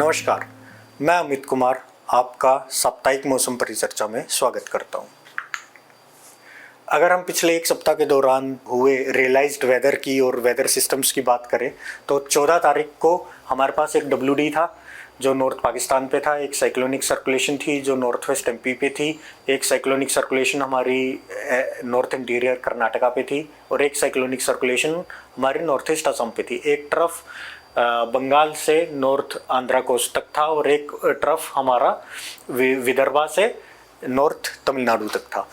नमस्कार, मैं अमित कुमार आपका साप्ताहिक मौसम परिचर्चा में स्वागत करता हूं। अगर हम पिछले एक सप्ताह के दौरान हुए रियलाइज्ड वेदर की और वेदर सिस्टम्स की बात करें तो 14 तारीख को हमारे पास एक WD था जो नॉर्थ पाकिस्तान पे था, एक साइक्लोनिक सर्कुलेशन थी जो नॉर्थ वेस्ट MP पे थी, एक साइक्लोनिक सर्कुलेशन हमारी नॉर्थ इंटीरियर कर्नाटका पे थी और एक साइक्लोनिक सर्कुलेशन हमारी नॉर्थ ईस्ट असम पे थी। एक ट्रफ बंगाल से नॉर्थ आंध्रा कोस्ट तक था और एक ट्रफ हमारा विदर्भा से नॉर्थ तमिलनाडु तक था।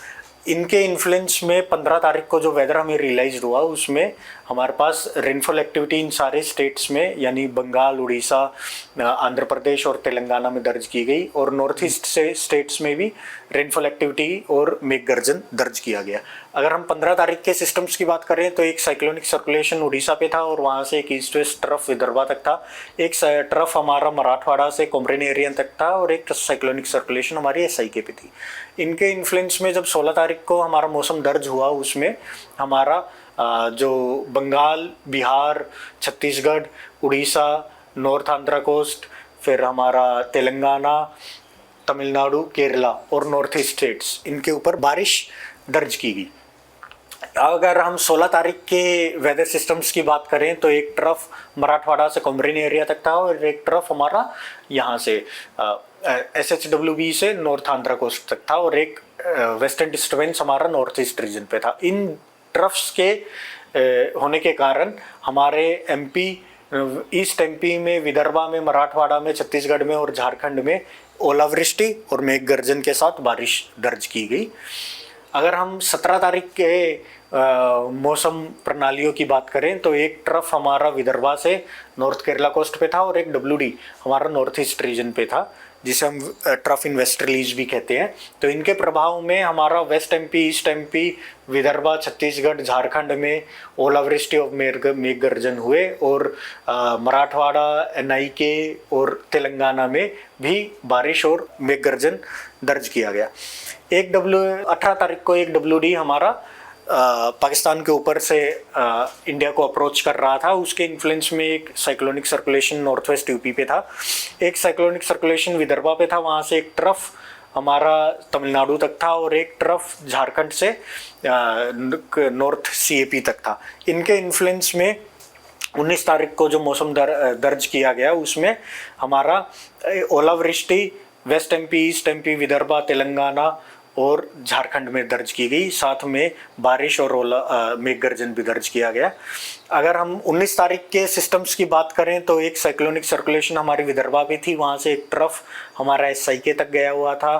इनके इन्फ्लुएंस में 15 तारीख को जो वेदर हमें रियलाइज हुआ उसमें हमारे पास रेनफॉल एक्टिविटी इन सारे स्टेट्स में यानी बंगाल, उड़ीसा, आंध्र प्रदेश और तेलंगाना में दर्ज की गई और नॉर्थ ईस्ट से स्टेट्स में भी रेनफॉल एक्टिविटी और मेघ गर्जन दर्ज किया गया। अगर हम 15 तारीख के सिस्टम्स की बात करें तो एक साइक्लोनिक सर्कुलेशन उड़ीसा पे था और वहाँ से एक ईस्ट वेस्ट ट्रफ विदर्भा तक था, एक ट्रफ हमारा मराठवाड़ा से कोमरिन एरिया तक था और एक साइक्लोनिक सर्कुलेशन हमारी SIK पे थी। इनके इन्फ्लुएंस में जब 16 तारीख को हमारा मौसम दर्ज हुआ उसमें हमारा जो बंगाल, बिहार, छत्तीसगढ़, उड़ीसा, नॉर्थ आंध्रा कोस्ट, फिर हमारा तेलंगाना, तमिलनाडु, केरला और नॉर्थ ईस्ट स्टेट्स, इनके ऊपर बारिश दर्ज की गई। अगर हम 16 तारीख के वेदर सिस्टम्स की बात करें तो एक ट्रफ मराठवाड़ा से कोमरिन एरिया तक था और एक ट्रफ हमारा यहाँ से SHWB से नॉर्थ आंध्रा कोस्ट तक था और एक वेस्टर्न डिस्टर्बेंस हमारा नॉर्थ ईस्ट रीजन पे था। इन ट्रफ्स के होने के कारण हमारे MP, ईस्ट MP में, विदर्भा में, मराठवाड़ा में, छत्तीसगढ़ में और झारखंड में ओलावृष्टि और मेघ गर्जन के साथ बारिश दर्ज की गई। अगर हम 17 तारीख के मौसम प्रणालियों की बात करें तो एक ट्रफ हमारा विदर्भा से नॉर्थ केरला कोस्ट पे था और एक WD हमारा नॉर्थ ईस्ट रीजन पे था जिसे हम ट्रफ इन वेस्टर्लीज भी कहते हैं। तो इनके प्रभाव में हमारा west MP, east MP, Vidarbha, Chhattisgarh, Jharkhand में ओलावृष्टि और मेघ गर्जन हुए और मराठवाड़ा, NIK और तेलंगाना में भी बारिश और मेघ गर्जन दर्ज किया गया। 18 तारीख को एक WD हमारा पाकिस्तान के ऊपर से इंडिया को अप्रोच कर रहा था। उसके इन्फ्लुएंस में एक cyclonic circulation north west UP पे था, एक साइक्लोनिक सर्कुलेशन विदर्भा पे था, वहाँ से एक ट्रफ हमारा तमिलनाडु तक था और एक ट्रफ झारखंड से नॉर्थ CAP तक था। इनके इन्फ्लुएंस में 19 तारीख को जो मौसम दर्ज किया गया उसमें हमारा ओलावृष्टि west MP, east MP, Vidarbha, Telangana और झारखंड में दर्ज की गई, साथ में बारिश और मेघ गर्जन भी दर्ज किया गया। अगर हम 19 तारीख के सिस्टम्स की बात करें तो एक साइक्लोनिक सर्कुलेशन हमारी विदर्भा भी थी, वहाँ से एक ट्रफ हमारा SIK तक गया हुआ था।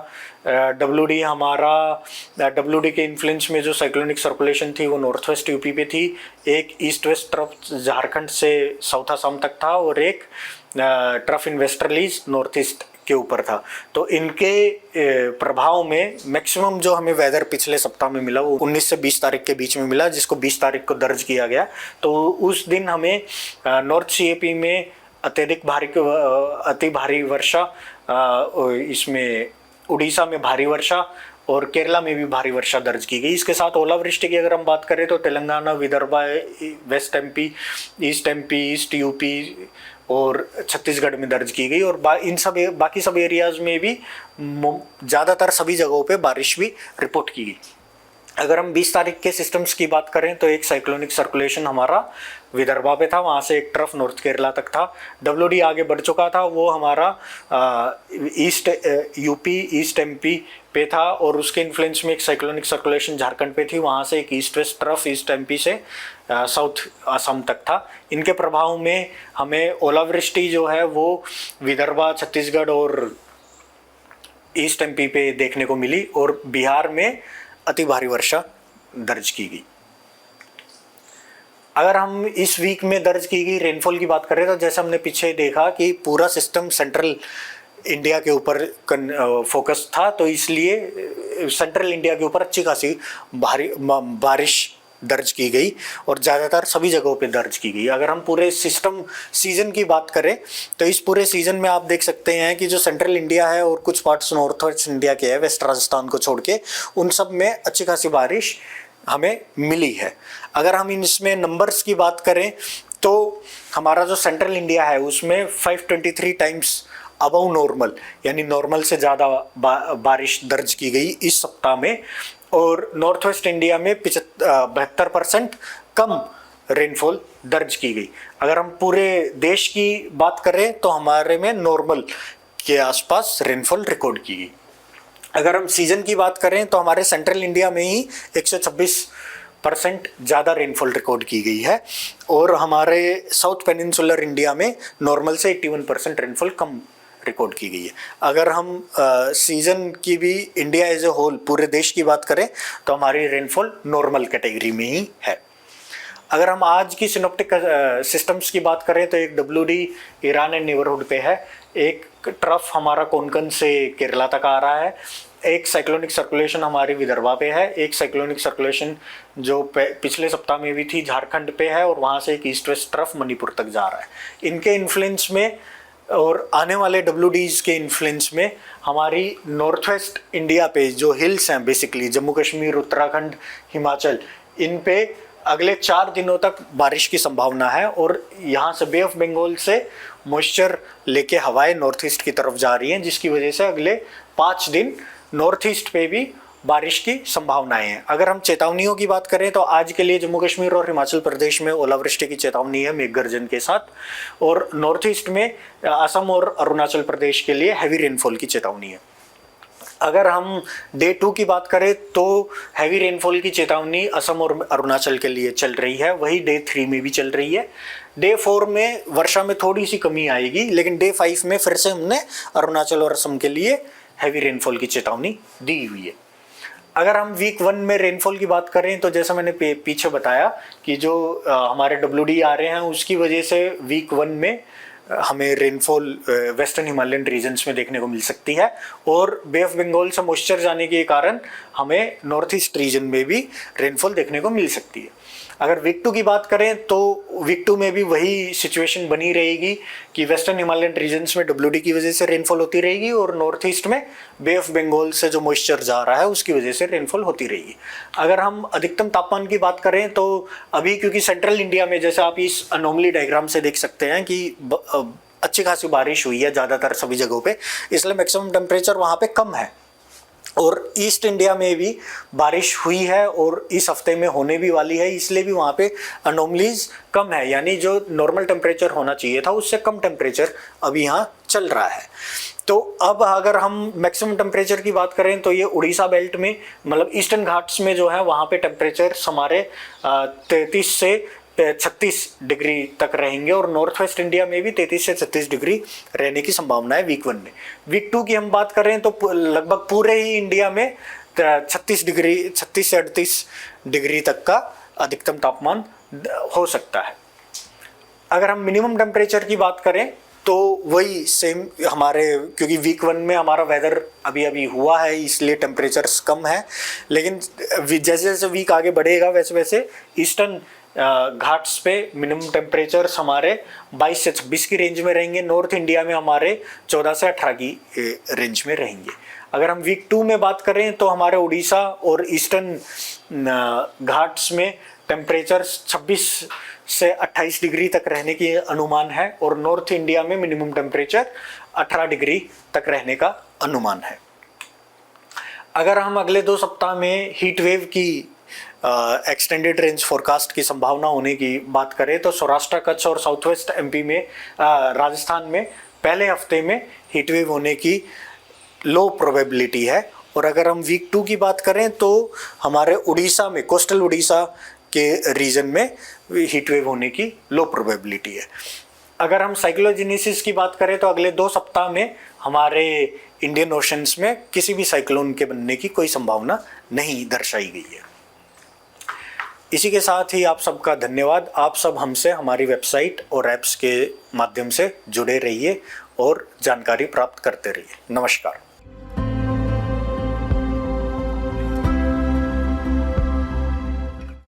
WD हमारा WD के इन्फ्लुएंस में जो साइक्लोनिक सर्कुलेशन थी वो नॉर्थ वेस्ट UP पे थी, एक ईस्ट वेस्ट ट्रफ झारखंड से साउथ असम तक था और एक ट्रफ इन वेस्टर्लीज नॉर्थ ईस्ट के ऊपर था। तो इनके प्रभाव में मैक्सिमम जो हमें वेदर पिछले सप्ताह में मिला वो 19 से 20 तारीख के बीच में मिला, जिसको 20 तारीख को दर्ज किया गया। तो उस दिन हमें नॉर्थ CAP में अति भारी वर्षा, इसमें उड़ीसा में भारी वर्षा और केरला में भी भारी वर्षा दर्ज की गई। इसके साथ ओलावृष्टि की अगर हम बात करें तो Telangana, Vidarbha, west MP, east MP, east UP और छत्तीसगढ़ में दर्ज की गई और बाकी सब एरियाज में भी ज़्यादातर सभी जगहों पे बारिश भी रिपोर्ट की गई। अगर हम 20 तारीख के सिस्टम्स की बात करें तो एक साइक्लोनिक सर्कुलेशन हमारा विदर्भा पे था, वहाँ से एक ट्रफ नॉर्थ केरला तक था। WD आगे बढ़ चुका था, वो हमारा ईस्ट UP, ईस्ट MP पे था और उसके इन्फ्लुएंस में एक साइक्लोनिक सर्कुलेशन झारखंड पे थी, वहाँ से एक east west trough east MP से साउथ असम तक था। इनके प्रभाव में हमें ओलावृष्टि जो है वो विदर्भा, छत्तीसगढ़ और ईस्ट MP पे देखने को मिली और बिहार में अति भारी वर्षा दर्ज की गई। अगर हम इस वीक में दर्ज की गई रेनफॉल की बात करें तो जैसे हमने पीछे देखा कि पूरा सिस्टम सेंट्रल इंडिया के ऊपर फोकस था, तो इसलिए सेंट्रल इंडिया के ऊपर अच्छी खासी भारी बारिश दर्ज की गई और ज़्यादातर सभी जगहों पे दर्ज की गई। अगर हम पूरे सीज़न की बात करें तो इस पूरे सीज़न में आप देख सकते हैं कि जो सेंट्रल इंडिया है और कुछ पार्ट्स नॉर्थ वेस्ट इंडिया के है, वेस्ट राजस्थान को छोड़ के, उन सब में अच्छी खासी बारिश हमें मिली है। अगर हम इसमें नंबर्स की बात करें तो हमारा जो सेंट्रल इंडिया है उसमें 523 टाइम्स अबव नॉर्मल यानी नॉर्मल से ज़्यादा बारिश दर्ज की गई इस सप्ताह में, और नॉर्थ वेस्ट इंडिया में 72% कम रेनफॉल दर्ज की गई। अगर हम पूरे देश की बात करें तो हमारे में नॉर्मल के आसपास रेनफॉल रिकॉर्ड की गई। अगर हम सीजन की बात करें तो हमारे सेंट्रल इंडिया में ही 126% ज़्यादा रेनफॉल रिकॉर्ड की गई है, और हमारे साउथ पेनिनसुलर इंडिया में नॉर्मल से 81% रेनफॉल कम रिकॉर्ड की गई है। अगर हम सीजन की भी इंडिया एज ए होल पूरे देश की बात करें तो हमारी रेनफॉल नॉर्मल कैटेगरी में ही है। अगर हम आज की सिनोप्टिक सिस्टम्स की बात करें तो एक WD ईरान एंड नेबरहुड पे है, एक ट्रफ हमारा कोंकण से केरला तक आ रहा है, एक साइक्लोनिक सर्कुलेशन हमारी विदर्भा पे है, एक साइक्लोनिक सर्कुलेशन जो पिछले सप्ताह में भी थी झारखंड पे है, और वहाँ से एक ईस्ट वेस्ट ट्रफ मणिपुर तक जा रहा है। इनके इन्फ्लुएंस में और आने वाले WDs के इन्फ्लुएंस में हमारी नॉर्थ वेस्ट इंडिया पे जो हिल्स हैं बेसिकली जम्मू कश्मीर, उत्तराखंड, हिमाचल, इन पे अगले 4 दिनों तक बारिश की संभावना है, और यहाँ से बे ऑफ बंगाल से मॉइस्चर लेके हवाएं नॉर्थ ईस्ट की तरफ जा रही हैं, जिसकी वजह से अगले 5 दिन नॉर्थ ईस्ट पे भी बारिश की संभावनाएं हैं। अगर हम चेतावनियों की बात करें तो आज के लिए जम्मू कश्मीर और हिमाचल प्रदेश में ओलावृष्टि की चेतावनी है मेघ गर्जन के साथ, और नॉर्थ ईस्ट में असम और अरुणाचल प्रदेश के लिए हैवी रेनफॉल की चेतावनी है। अगर हम डे 2 की बात करें तो हैवी रेनफॉल की चेतावनी असम और अरुणाचल के लिए चल रही है, वही डे 3 में भी चल रही है। डे 4 में वर्षा में थोड़ी सी कमी आएगी, लेकिन डे 5 में फिर से हमने अरुणाचल और असम के लिए हैवी रेनफॉल की चेतावनी दी हुई है। अगर हम वीक 1 में रेनफॉल की बात करें तो जैसा मैंने पीछे बताया कि जो हमारे WD आ रहे हैं उसकी वजह से वीक 1 में हमें रेनफॉल वेस्टर्न हिमालयन रीजन्स में देखने को मिल सकती है, और बे ऑफ बंगाल से मॉइस्चर जाने के कारण हमें नॉर्थ ईस्ट रीजन में भी रेनफॉल देखने को मिल सकती है। अगर वीक 2 की बात करें तो वीक 2 में भी वही सिचुएशन बनी रहेगी कि वेस्टर्न हिमालयन रीजन्स में WD की वजह से रेनफॉल होती रहेगी, और नॉर्थ ईस्ट में बे ऑफ बंगाल से जो मॉइस्चर जा रहा है उसकी वजह से रेनफॉल होती रहेगी। अगर हम अधिकतम तापमान की बात करें तो अभी क्योंकि सेंट्रल इंडिया में जैसे आप इस अनोमली डायग्राम से देख सकते हैं कि अच्छी खासी बारिश हुई है ज़्यादातर सभी जगहों पे, इसलिए मैक्सिमम टेम्परेचर वहाँ पे कम है, और ईस्ट इंडिया में भी बारिश हुई है और इस हफ्ते में होने भी वाली है, इसलिए भी वहाँ पे अनोमलीज कम है, यानी जो नॉर्मल टेम्परेचर होना चाहिए था उससे कम टेम्परेचर अभी यहाँ चल रहा है। तो अब अगर हम मैक्सिमम टेम्परेचर की बात करें तो ये उड़ीसा बेल्ट में मतलब ईस्टर्न घाट्स में जो है वहाँ पे टेम्परेचर हमारे 33 से 36 डिग्री तक रहेंगे, और नॉर्थ वेस्ट इंडिया में भी 33 से 36 डिग्री रहने की संभावना है वीक 1 में। वीक 2 की हम बात करें तो लगभग पूरे ही इंडिया में 36 से 38 डिग्री तक का अधिकतम तापमान हो सकता है। अगर हम मिनिमम टेम्परेचर की बात करें तो वही सेम हमारे, क्योंकि वीक 1 में हमारा वेदर अभी हुआ है इसलिए टेम्परेचर्स कम है, लेकिन जैसे जैसे वीक आगे बढ़ेगा वैसे वैसे ईस्टर्न घाट्स पे मिनिमम टेम्परेचर्स हमारे 22 से 26 की रेंज में रहेंगे, नॉर्थ इंडिया में हमारे 14 से 18 की रेंज में रहेंगे। अगर हम वीक 2 में बात करें तो हमारे उड़ीसा और ईस्टर्न घाट्स में टेम्परेचर्स 26 से 28 डिग्री तक रहने की अनुमान है, और नॉर्थ इंडिया में मिनिमम टेम्परेचर 18 डिग्री तक रहने का अनुमान है। अगर हम अगले 2 सप्ताह में हीट वेव की एक्सटेंडेड रेंज फोरकास्ट की संभावना होने की बात करें तो सौराष्ट्र, कच्छ और साउथ वेस्ट MP में राजस्थान में पहले हफ्ते में हीट वेव होने की लो प्रोबेबिलिटी है, और अगर हम वीक 2 की बात करें तो हमारे उड़ीसा में, कोस्टल उड़ीसा के रीजन में हीट वेव होने की लो प्रोबेबिलिटी है। अगर हम साइक्लोजेनेसिस की बात करें तो अगले 2 सप्ताह में हमारे इंडियन ओशंस में किसी भी साइक्लोन के बनने की कोई संभावना नहीं दर्शाई गई है। इसी के साथ ही आप सबका धन्यवाद। आप सब हमसे हमारी वेबसाइट और ऐप्स के माध्यम से जुड़े रहिए और जानकारी प्राप्त करते रहिए। नमस्कार।